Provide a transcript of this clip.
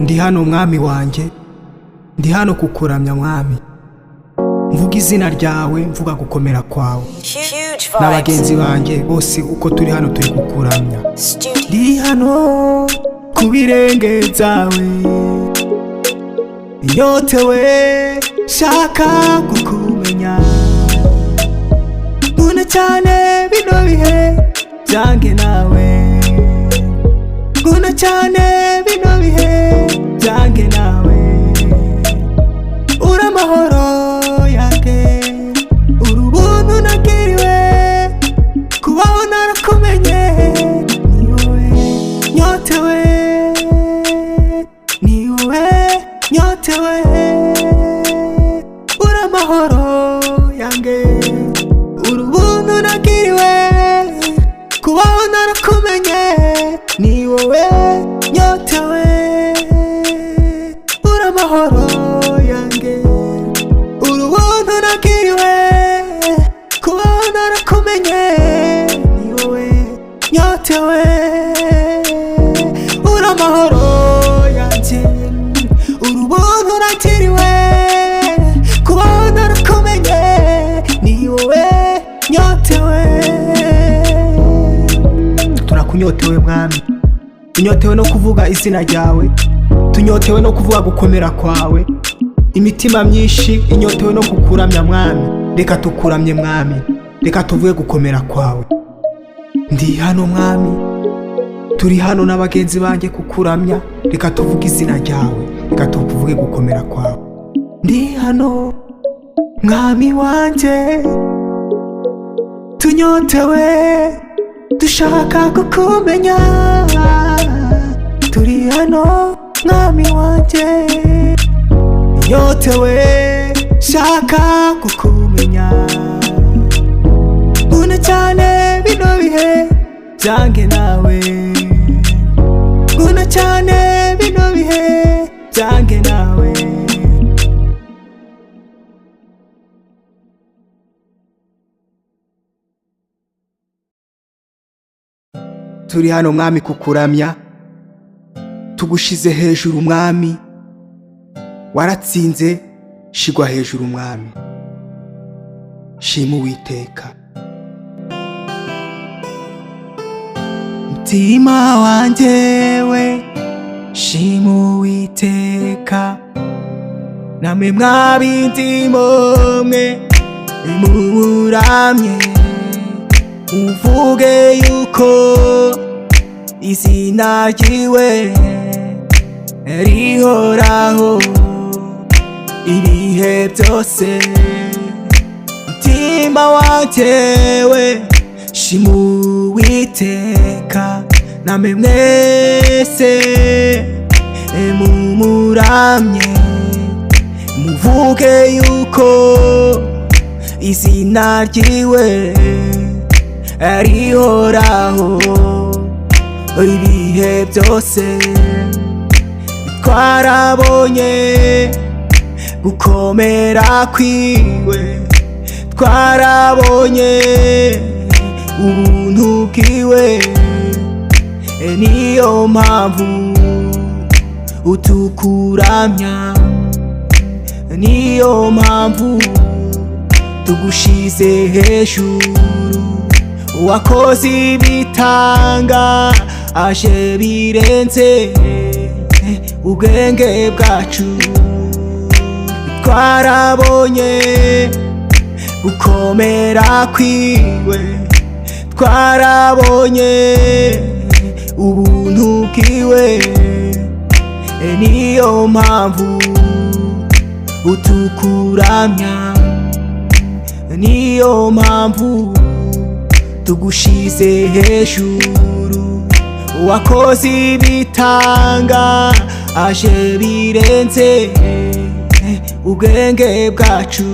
Ndi hano mwami wanje, ndi hano kukuramya mwami. Mvuga izina ryawe, mvuga gukomera kwawe. N'abagenzi banje bose uko turi hano turi kukuramya. Ndi hano ku birenge byawe, inyotewe shaka kukumenya. Nkunda cyane bino bihe byange nawe, nkunda cyane bino bihe byange nawe. Uri amahoro yange, uri ubuntu nagiriwe, kubaho narakumenye. Ni wowe nyotewe, ni wowe nyotewe. Uri amahoro yange, uri ubuntu nagiriwe, kubaho narakumenye. Ni wowe nyotewe, uri amahoro yange, uri ubuntu nagiriwe, kubaho narakumenye. Ni wowe nyotewe, uri amahoro yanjye, uri ubuntu nagiriwe, kubaho narakumenye. Ni wowe nyotewe. Turakunyotewe mwami, tunyotewe no kuvuga izina ryawe, tunyotewe no kuvuga gukomera kwawe. Imitima myinshi inyotewe no kukuramya mwami. Reka tukuramye mwami, reka tuvuge gukomera kwawe. Ndi hano mwami, turi hano n'abagenzi banje kukuramya. Reka tuvuge izina ryawe, reka tuvuge gukomera kwawe. Ndi hano mwami wanje, tunyotewe dushaka kukumenya. Turi hano mwami wanje, nyotewe shaka kukumenya. Nkunda cyane bino bihe byange nawe, nkunda cyane bino bihe byange nawe. Turi hano mwami kukuramya, tugushize hejuru mwami. Waratsinze, shigwa hejuru mwami. Shima Uwiteka. Mutima wanje we, shima Uwiteka. Namwe mwabindimo mwe, mumuramye. Uvuge yuko izina ryiwe rihoraho ibihe byose. Mutima wanje we, shima Uwiteka. Namwe mwese mumuramye. Muvuge yuko izina ryiwe rihoraho ibihe byose. Twarabonye gukomera kwiwe, twarabonye ubuntu bwiwe. Niyo mpamvu utukuramya, niyo mpamvu tugushize hejuru. Wakoze ibitanga aje birenze ubwenge bwacu. Twarabonye gukomera kwiwe, twarabonye ubuntu bwiwe. Niyo mpamvu utukuramya, niyo mpamvu tugushize hejuru. Wakoze ibitanga aje birenze ubwenge bwacu.